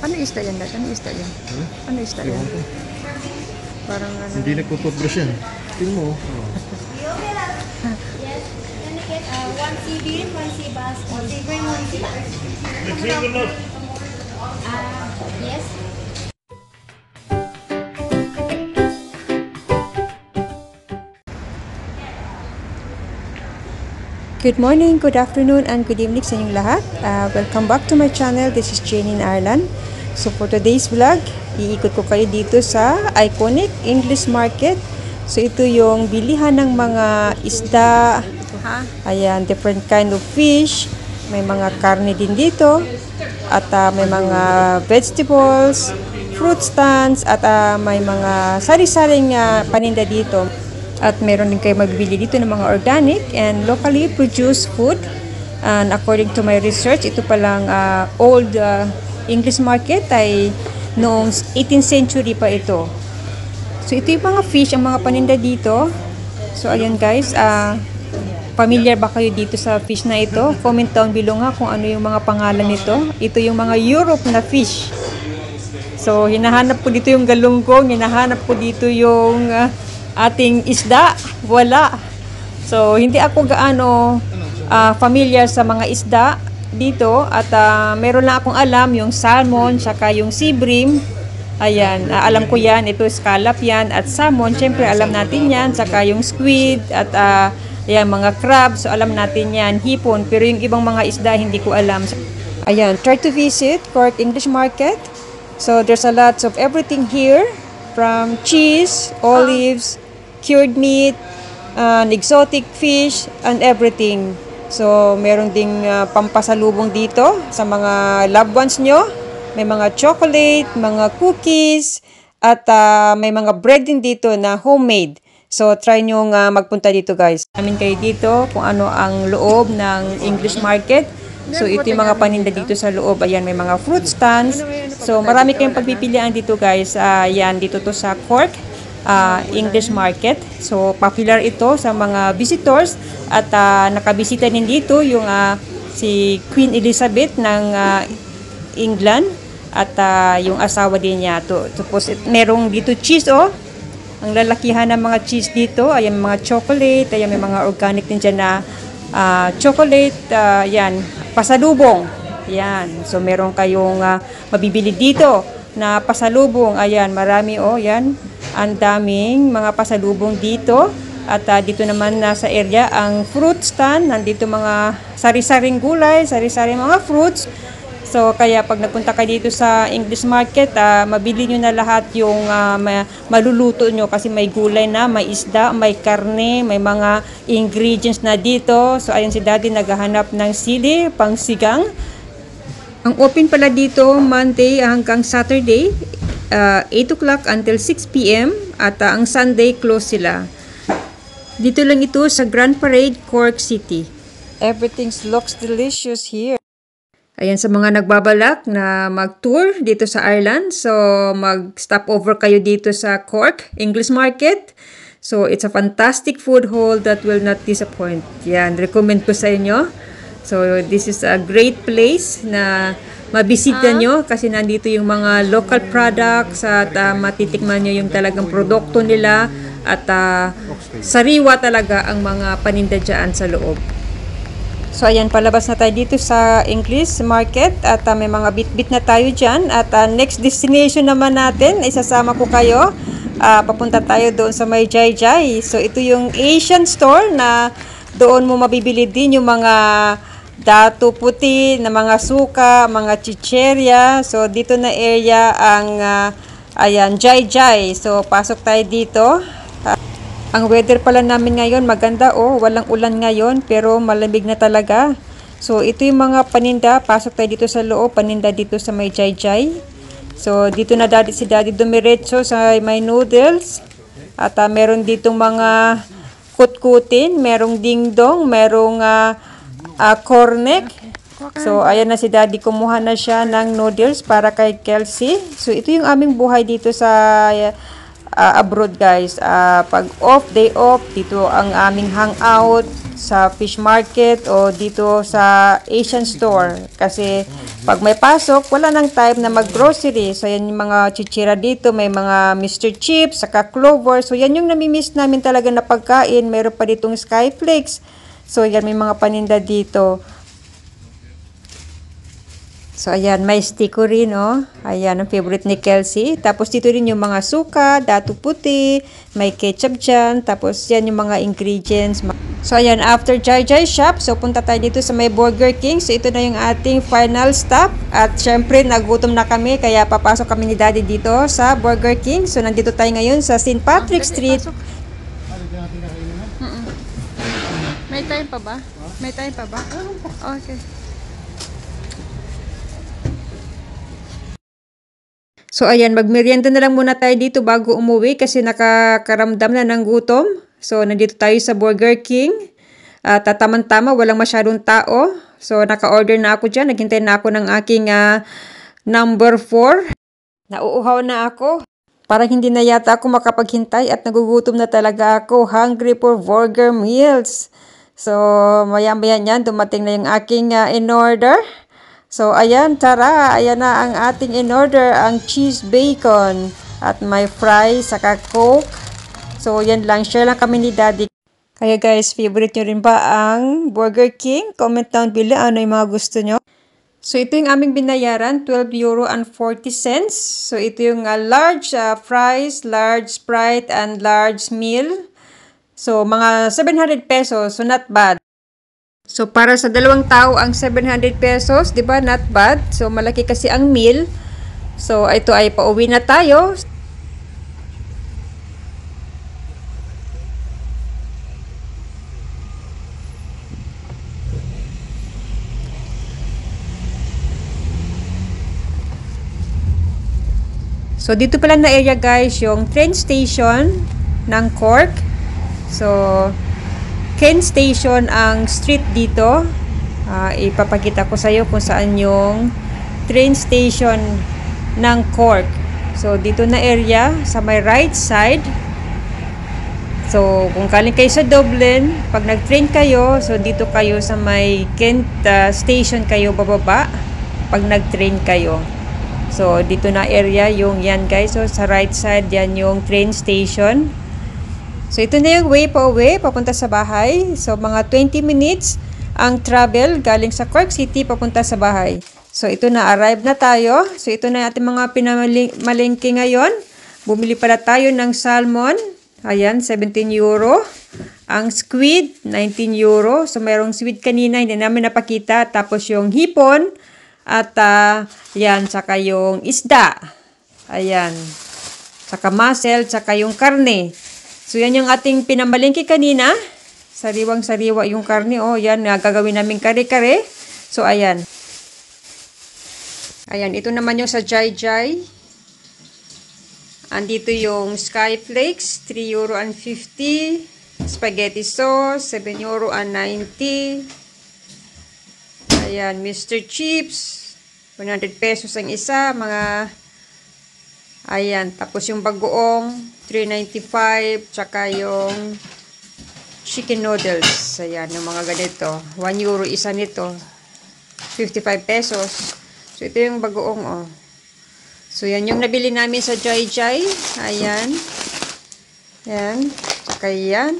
Ano isda yan, Dad? Ano isda yan? Hmm? Ano isda yan? Parang ano. Hindi nagpo-toothbrush yan. Tingnan mo. Yes. Can you get one sea bean, one sea bass, one sea green, one sea? Yes. Good morning, good afternoon, and good evening sa inyong lahat. Welcome back to my channel. This is Jane in Ireland. So for today's vlog, iikot ko kayo dito sa iconic English Market. So ito yung bilihan ng mga isda. Ayan, different kind of fish. May mga karne din dito. At may mga vegetables, fruit stands, at may mga sari-saring paninda dito. At meron din kayo mabibili dito ng mga organic and locally produced food. And according to my research, ito palang old English market ay noong 18th century pa ito. So ito yung mga fish, ang mga paninda dito. So ayun guys, familiar ba kayo dito sa fish na ito? Comment down below nga kung ano yung mga pangalan nito. Ito yung mga Europe na fish. So hinahanap ko dito yung galunggong, hinahanap ko dito yung ating isda, wala. So, hindi ako gaano familiar sa mga isda dito at meron lang akong alam yung salmon, saka yung sea bream. Ayan, alam ko yan, ito scallop yan at salmon, syempre alam natin yan, saka yung squid at ayan, mga crab, so alam natin yan, hipon, pero yung ibang mga isda hindi ko alam. Ayan, try to visit Cork English Market. So, there's a lot of everything here, from cheese, olives, cured meat, exotic fish, and everything. So, meron ding pampasalubong dito sa mga loved ones nyo. May mga chocolate, mga cookies, at may mga bread din dito na homemade. So, try nyo magpunta dito guys. Amin kayo dito kung ano ang loob ng English Market. So, ito yung mga paninda dito sa loob. Ayan, may mga fruit stands. So, marami kayong pagpipilian dito guys. Yan, dito to sa Cork English Market. So, popular ito sa mga visitors. At nakabisita din dito yung si Queen Elizabeth ng England. At yung asawa din niya. Tapos, merong dito cheese, oh. Ang lalakihan ng mga cheese dito. Ayan, mga chocolate. Ayan, may mga organic din dyan na chocolate. Yan, pasalubong. Yan. So, meron kayong mabibili dito na pasalubong. Ayan, marami, oh. Yan. Ang daming mga pasalubong dito. At dito naman nasa area ang fruit stand. Nandito mga sari-saring gulay, sari-saring mga fruits. So, kaya pag nagpunta kayo dito sa English Market, mabili nyo na lahat yung maluluto nyo kasi may gulay na, may isda, may karne, may mga ingredients na dito. So, ayun si Daddy naghahanap ng sili, pang sigang. Ang open pala dito Monday hanggang Saturday, 8 o'clock until 6 p.m. At ang Sunday close sila. Dito lang ito sa Grand Parade, Cork City. Everything looks delicious here. Ayan, sa mga nagbabalak na mag-tour dito sa Ireland, so mag-stop over kayo dito sa Cork English Market. So, it's a fantastic food hall that will not disappoint. Yan, recommend ko sa inyo. So, this is a great place na mabisita nyo kasi nandito yung mga local products at matitikman nyo yung talagang produkto nila at sariwa talaga ang mga paninda dyan sa loob. So, ayan, palabas na tayo dito sa English Market at may mga bit-bit na tayo dyan. At next destination naman natin, isasama ko kayo. Papunta tayo doon sa may Jai Jai. So, ito yung Asian store na doon mo mabibili din yung mga dato puti na mga suka, mga chicherya. So, dito na area ang ayan, Jai Jai. So, pasok tayo dito. Ang weather pala namin ngayon maganda, oh, walang ulan ngayon pero malamig na talaga. So ito yung mga paninda, pasok tayo dito sa loob, paninda dito sa may Jai Jai. So dito na si Daddy dumiretso sa may noodles. At meron ditong mga kutkutin, merong dingdong, merong cornek. So ayan na si Daddy, kumuha na siya ng noodles para kay Kelsey. So ito yung aming buhay dito sa abroad guys. Pag off, day off, dito ang aming hangout. sa fish market o dito sa Asian store. Kasi pag may pasok, wala nang time na mag-grocery. So, yan yung mga chichira dito. May mga Mr. Chips, saka Clover. So, yan yung namimiss namin talaga na pagkain. Mayroon pa ditong Skyflakes. So, yan may mga paninda dito. So, ayan, may stiko rin, oh. Ayan, ang favorite ni Kelsey. Tapos, dito rin yung mga suka, datu puti, may ketchup dyan. Tapos, yan yung mga ingredients. So, ayan, after Jai Jai Shop, so, punta tayo dito sa may Burger King. So, ito na yung ating final stop. At, syempre, nagutom na kami, kaya papasok kami ni Daddy dito sa Burger King. So, nandito tayo ngayon sa St. Patrick Street. May time pa ba? May time pa ba? Okay. So, ayan, magmerienda na lang muna tayo dito bago umuwi kasi nakakaramdam na ng gutom. So, nandito tayo sa Burger King. Tataman-tama, walang masyadong tao. So, naka-order na ako dyan. Naghintay na ako ng aking number 4. Nauuhaw na ako. Parang hindi na yata ako makapaghintay at nagugutom na talaga ako. Hungry for burger meals. So, maya-maya niyan, dumating na yung aking in-order. So, ayan, tara. Ayan na ang ating in-order, ang cheese bacon. At may fries, saka coke. So, yan lang. Share lang kami ni Daddy. Kaya guys, favorite nyo rin ba ang Burger King? Comment down below ano yung mga gusto nyo. So, ito yung aming binayaran, 12 euro and 40 cents. So, ito yung large fries, large Sprite, and large meal. So, mga 700 pesos. So, not bad. So, para sa dalawang tao, ang 700 pesos, di ba? Not bad. So, malaki kasi ang meal. So, ito ay pauwi na tayo. So, dito pala na area guys, yung train station ng Cork. So, Ken Station ang street dito. Ipapakita ko sa iyo kung saan yung train station ng Cork. So, dito na area sa may right side. So, kung galing kayo sa Dublin, pag nag-train kayo, so dito kayo sa may Kent Station kayo bababa pag nag-train kayo. So, dito na area yung yan guys. So, sa right side, yan yung train station. So, ito na yung way pa uwi, papunta sa bahay. So, mga 20 minutes ang travel galing sa Cork City papunta sa bahay. So, ito na, arrive na tayo. So, ito na ating mga pinamalengke ngayon. Bumili pala tayo ng salmon. Ayan, 17 euro. Ang squid, 19 euro. So, mayroong squid kanina, hindi namin napakita. Tapos yung hipon. At, yan, saka yung isda. Ayan. Saka mussel, saka yung karne. So, yan yung ating pinamalengke kanina. Sariwang-sariwa yung karne. Oh, yan. Gagawin namin kare-kare. So, ayan. Ayan. Ito naman yung sa Jai Jai. Andito yung Skyflakes. 3 euro and 50. Spaghetti sauce. 7 euro and 90. Ayan. Mr. Chips. 100 pesos ang isa. Mga... Ayan, tapos yung bagoong 3.95, tsaka yung chicken noodles. Ayan, yung mga ganito. 1 euro isa nito. 55 pesos. So, ito yung bagoong, oh. So, yan yung nabili namin sa Jai Jai. Ayan. Ayan. Tsaka yan.